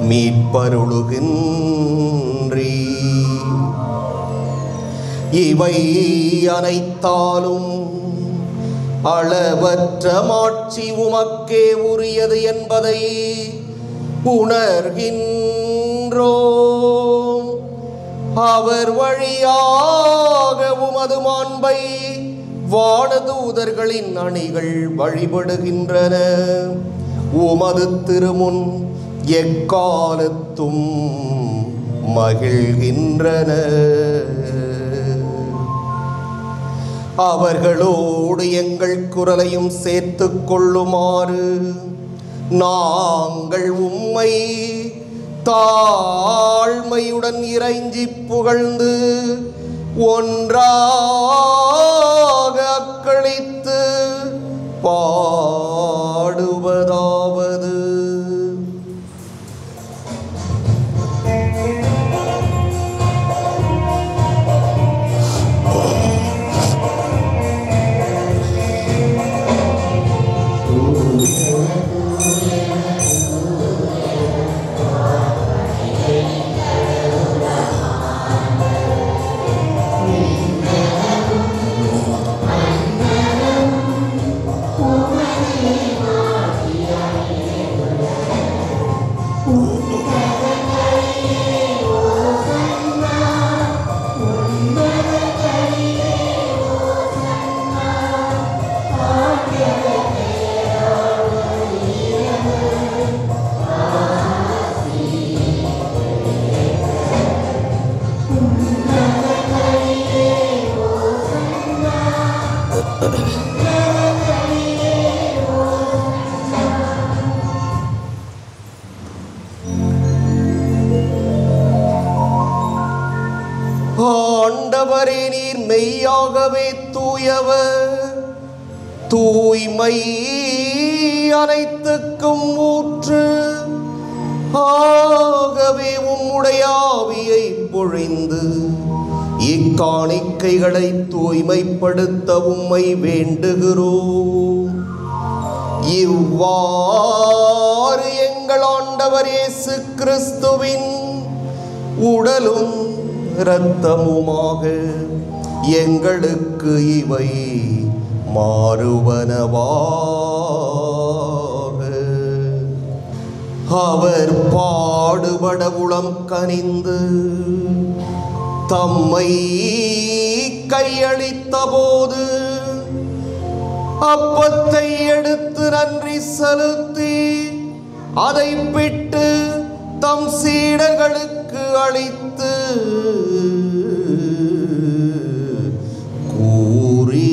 மீட்பருளுகின்றீர். இவை அனைத்தாலும் அளவற்ற மாட்சி உமக்கே உரியது என்பதை உணர்கின்றோம். அவர் வழியாக உமது மாண்பை வானதூதர்களின் அணிகள் வழிபடுகின்றன. உமது திருமுன் எக்காலத்தும் மகிழ்கின்றன. அவர்களோடு எங்கள் குரலையும் சேர்த்து கொள்ளுமாறு நாங்கள் உம்மை தாழ்மையுடன் இறைஞ்சி புகழ்ந்து ஒன்றாக அக்களித்து பாடுவதாவது: Oh, ஆண்டவரே, நீர் மெய்யாகவே தூயவர், தூய்மை அனைத்துக்கும் ஊற்று. ஆகவே உம்முடைய ஆவியை பொழிந்து இக்காணிக்கைகளை தூய்மைப்படுத்த உம்மை வேண்டுகிறோம். இவ்வாறு எங்கள் ஆண்டவர் இயேசு கிறிஸ்துவின் உடலும் இரத்தமுமாக எங்களுக்கு இவை மாறுவனவாக. அவர் பாடுபட உளம் கனிந்து தம்மை கையளித்த போது அப்பத்தை எடுத்து நன்றி செலுத்தி அதை பிட்டு தம் சீடர்களுக்கு அளித்து கூறியதாவது: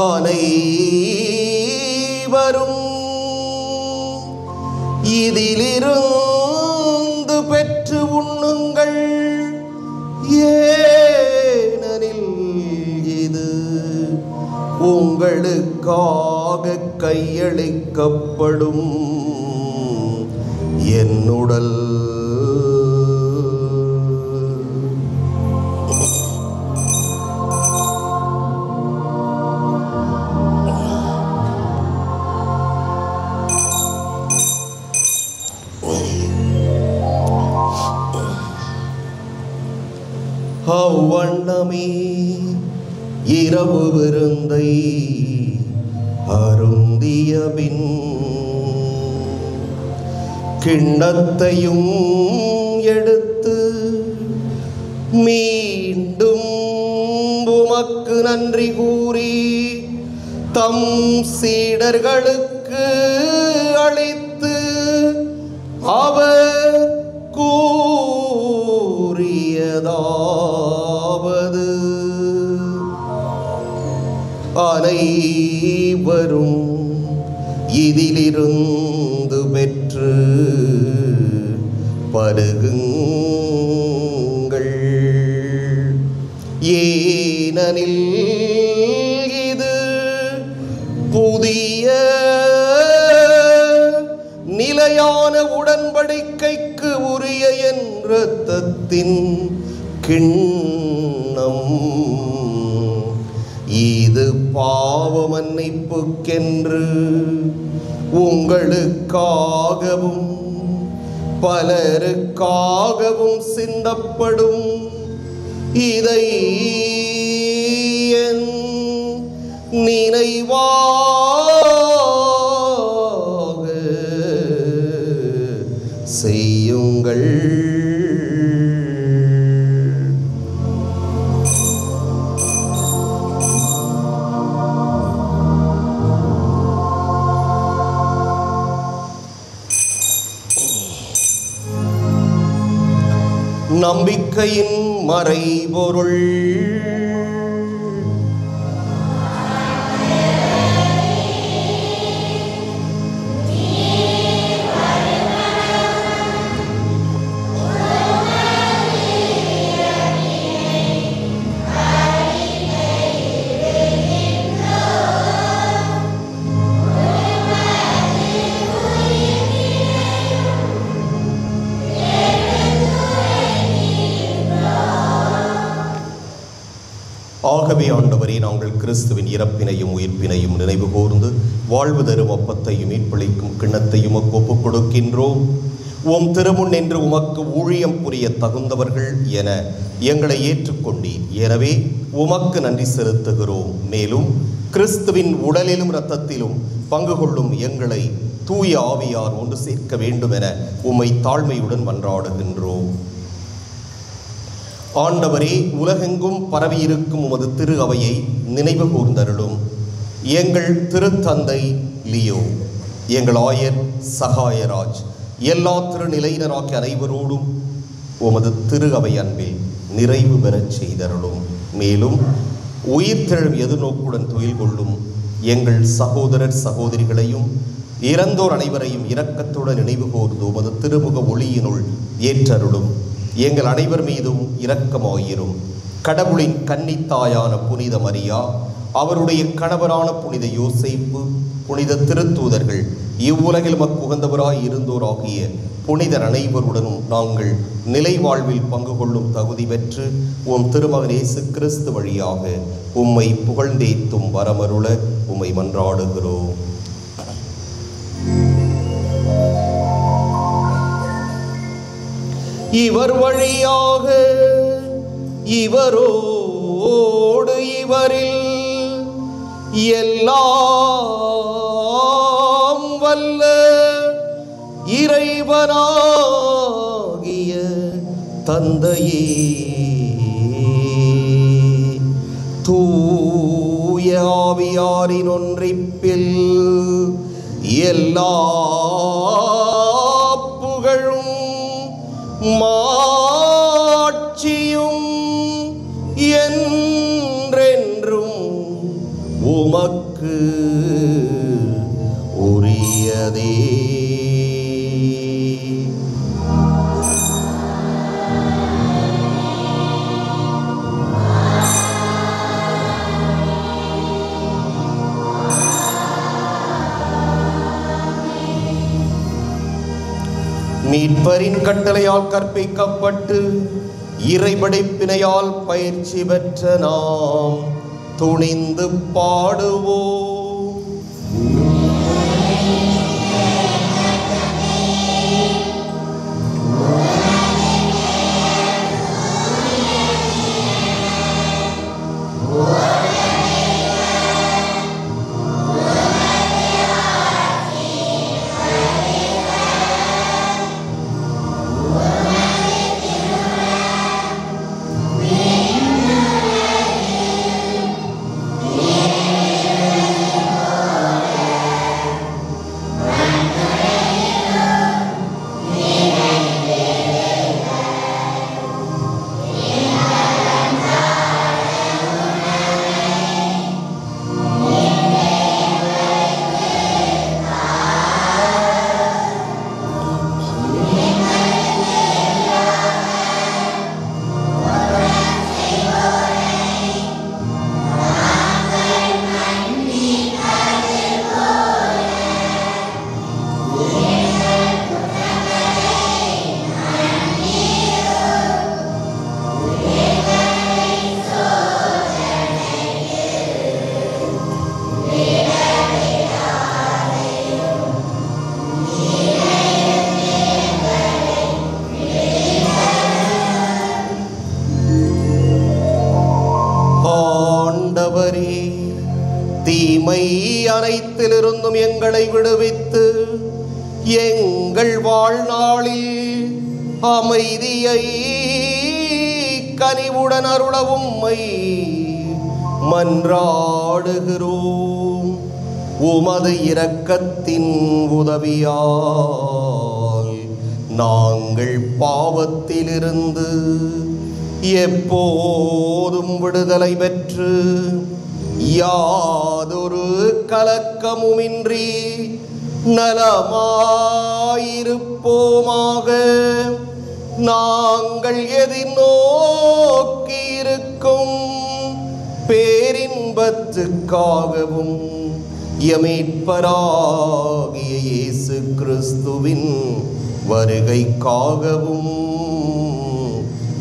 அனைவரும் இதிலிருந்து பெற்று உண்ணுங்கள், ஏனெனில் இது உங்களுக்காக கையளிக்கப்படும் என் உடல். அவ்வண்ணமே இரவு விருந்தை அருந்திய பின் கிண்ணத்தையும் எடுத்து மீண்டும் உமக்கு நன்றி கூறி தம் சீடர்களுக்கு அளித்து அவர் கூறியதாவது: அனைவரும் இதிலிருந்து பெற்று பருகுங்கள், ஏனெனில் இது புதிய நிலையான உடன்படிக்கைக்கு உரிய என் இரத்தத்தின் கிண்ணம். இது பாவ மன்னிப்புக்கென்று உங்களுக்காகவும் பலருக்காகவும் சிந்தப்படும். இதை என் நினைவாக செய்யுங்கள். நம்பிக்கையின் மறைபொருள். ஆகவே ஆண்டவரே, நாங்கள் கிறிஸ்துவின் இறப்பினையும் உயிர்ப்பினையும் நினைவு கூர்ந்து வாழ்வு தரும் அப்பத்தையும் மீட்பளிக்கும் கிண்ணத்தையும் உமக்கு ஒப்புக் கொடுக்கின்றோம். உம் திருமுன் என்று உமக்கு ஊழியம் புரிய தகுந்தவர்கள் என எங்களை ஏற்றுக்கொண்டீர். எனவே உமக்கு நன்றி செலுத்துகிறோம். மேலும் கிறிஸ்துவின் உடலிலும் இரத்தத்திலும் பங்கு கொள்ளும் எங்களை தூய ஆவியார் ஒன்று சேர்க்க வேண்டும் என உம்மை தாழ்மையுடன் மன்றாடுகின்றோம். ஆண்டவரே, உலகெங்கும் பரவியிருக்கும் உமது திரு அவையை நினைவு கூர்ந்தருளும். எங்கள் திருத்தந்தை லியோ, எங்கள் ஆயர் சகாயராஜ், எல்லா திருநிலையினராகிய அனைவரோடும் உமது திரு அவை அன்பில் நிறைவு பெறச் செய்தருளும். மேலும் உயிர்த்தெழும் எதிர்நோக்குடன் துயில் கொள்ளும் எங்கள் சகோதரர் சகோதரிகளையும் இறந்தோர் அனைவரையும் இரக்கத்துடன் நினைவு கூர்ந்து உமது திருமுக ஒளியினுள் ஏற்றருளும். எங்கள் அனைவர் மீதும் இரக்கமாயிரும். கடவுளின் கன்னித்தாயான புனித மரியா, அவருடைய கணவரான புனித யோசேப்பு, புனித திருத்தூதர்கள், இவ்வுலகில் மக்குகந்தவராய் இருந்தோராகிய புனிதர் அனைவருடனும் நாங்கள் நிலை வாழ்வில் பங்கு கொள்ளும் தகுதி பெற்று உம் திருமகன் இயேசு கிறிஸ்து வழியாக உம்மை புகழ்ந்தேத்தும் வரமருள உம்மை மன்றாடுகிறோம். இவர் வழியாக இவரோடு இவரில் எல்லாம் வல்ல இறைவனாகிய தந்தையே, தூய ஆவியாரின் ஒன்றிப்பில் எல்லா புகழும் மாட்சியும் என்றென்றும் உமக்கு உரியதே. மீட்பரின் கட்டளையால் கற்பிக்கப்பட்டு இறைபடைப்பினையால் பயிற்சி பெற்ற நாம் துணிந்து பாடுவோம். தீமை அனைத்திலிருந்தும் எங்களை விடுவித்து எங்கள் வாழ்நாளில் அமைதியை கனிவுடன் அருள உம்மை மன்றாடுகிறோம். உமது இரக்கத்தின் உதவியால் நாங்கள் பாவத்திலிருந்து எப்போதும் விடுதலை பெற்று யாதொரு கலக்கமுமின்றி நலமாயிருப்போமாக. நாங்கள் எதிர்நோக்கியிருக்கும் பேரின்பத்துக்காகவும் மீட்பராகிய இயேசு கிறிஸ்துவின் வருகைக்காகவும்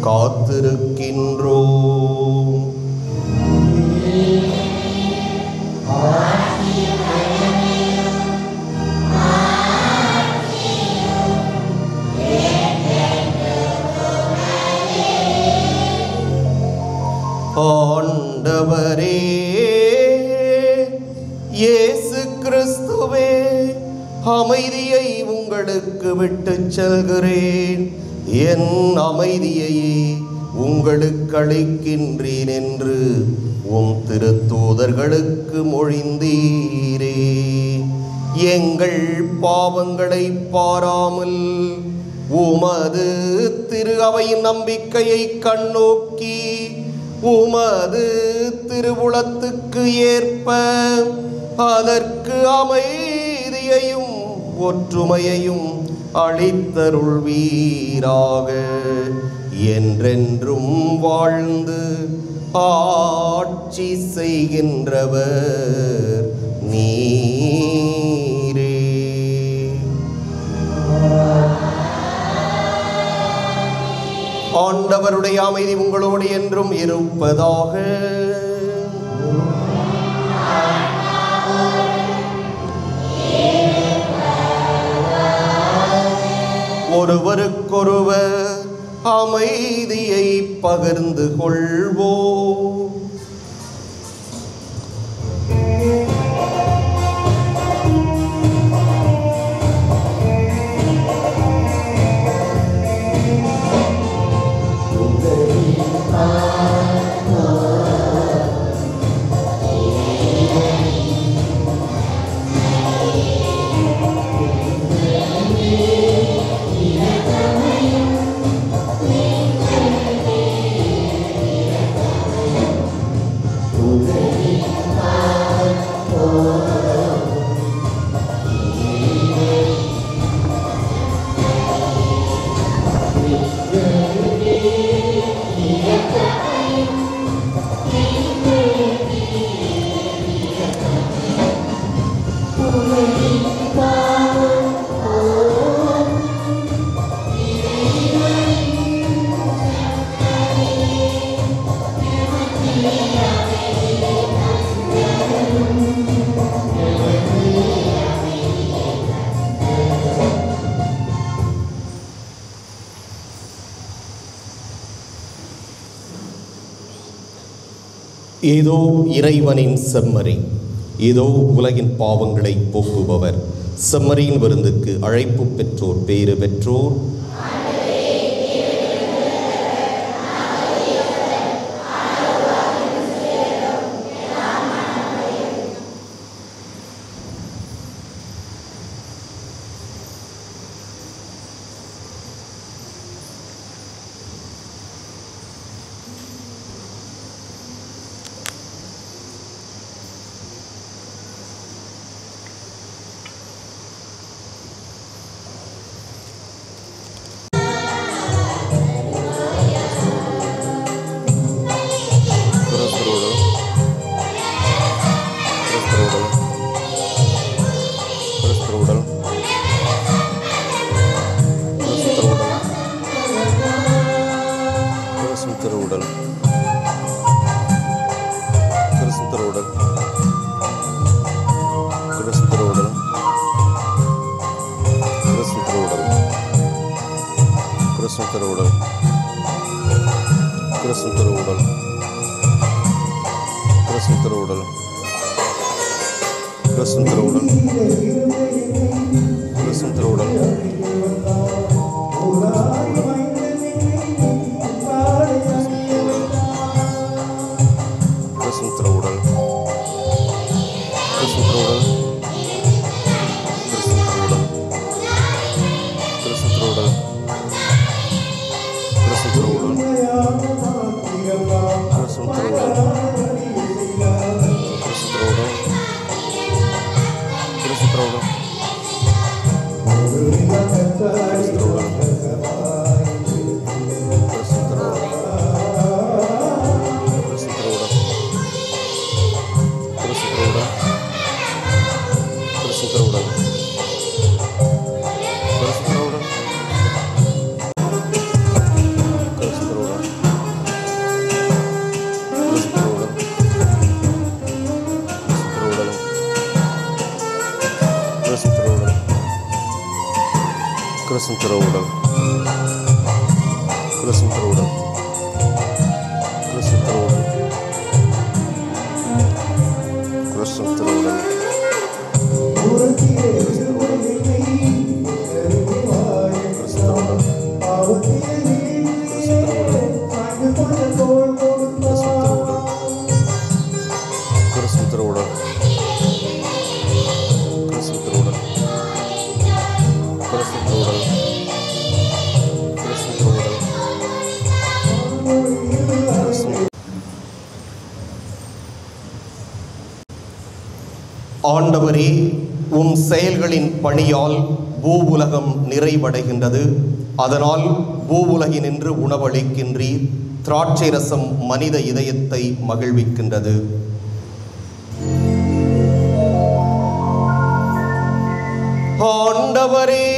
காத்திருக்கின்றோம். ஆண்டவரே இயேசு கிறிஸ்துவே, அமைதியை உங்களுக்கு விட்டுச் செல்கிறேன், என் அமைதியையே உங்களுக்கு அளிக்கின்றேன் என்று உம் திருத்தூதர்களுக்கு மொழிந்தீரே. எங்கள் பாவங்களை பாராமல் உமது திரு அவையின் நம்பிக்கையை கண்ணோக்கி உமது திருவுளத்துக்கு ஏற்ப அதற்கு அமைதியையும் ஒற்றுமையையும் அளித்தருள்வீராக. என்றென்றும் வாழ்ந்து ஆட்சி செய்கின்றவர் நீரே. ஆண்டவருடைய அமைதி உங்களோடு என்றும் இருப்பதாக. ஒருவருக்கொருவர் அமைதியை பகிர்ந்து கொள்வோம். இதோ இறைவனின் செம்மறி, இதோ உலகின் பாவங்களை போக்குபவர். செம்மறியின் விருந்துக்கு அழைப்பு பெற்றோர் பேறு பெற்றோர். ஆண்டவரே, உம் செயல்களின் பணியால் பூவுலகம் நிறைவடைகின்றது. அதனால் பூவுலகினின்று உணவளிக்கின்றீர். திராட்சை ரசம் மனித இதயத்தை மகிழ்விக்கின்றது. ஆண்டவரே,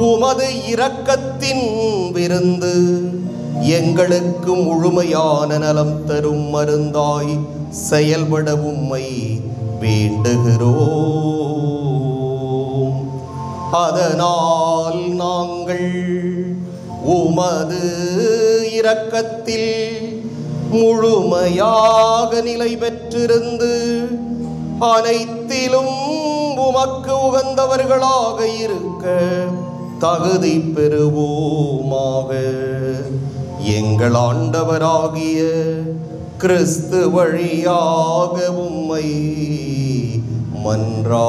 உமது இரக்கத்தின் விருந்து எங்களுக்கு முழுமையான நலம் தரும் மருந்தாய் செயல்பட உம்மை வேண்டுகிறோம். அதனால் நாங்கள் உமது இரக்கத்தில் முழுமையாக நிலை பெற்றிருந்து அனைத்திலும் உமக்கு உகந்தவர்களாக இருக்க தகுதி பெறுவோமாக. எங்கள் ஆண்டவராகிய கிறிஸ்து வழியாக உம்மை மன்றாடுகிறோம்.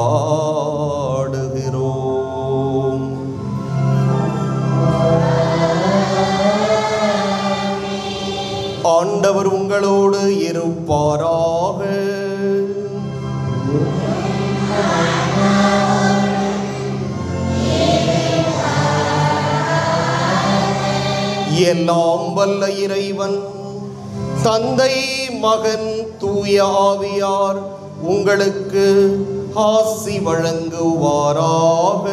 ஆண்டவர் உங்களோடு இருப்பாராக. எல்லாம் வல்ல இறைவன் தந்தை, மகன், தூய ஆவியார் உங்களுக்கு ஆசி வழங்குவாராக.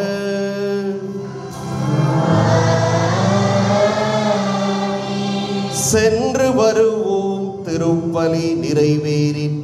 சென்று வருவோம். திருப்பலி நிறைவேறிற்று.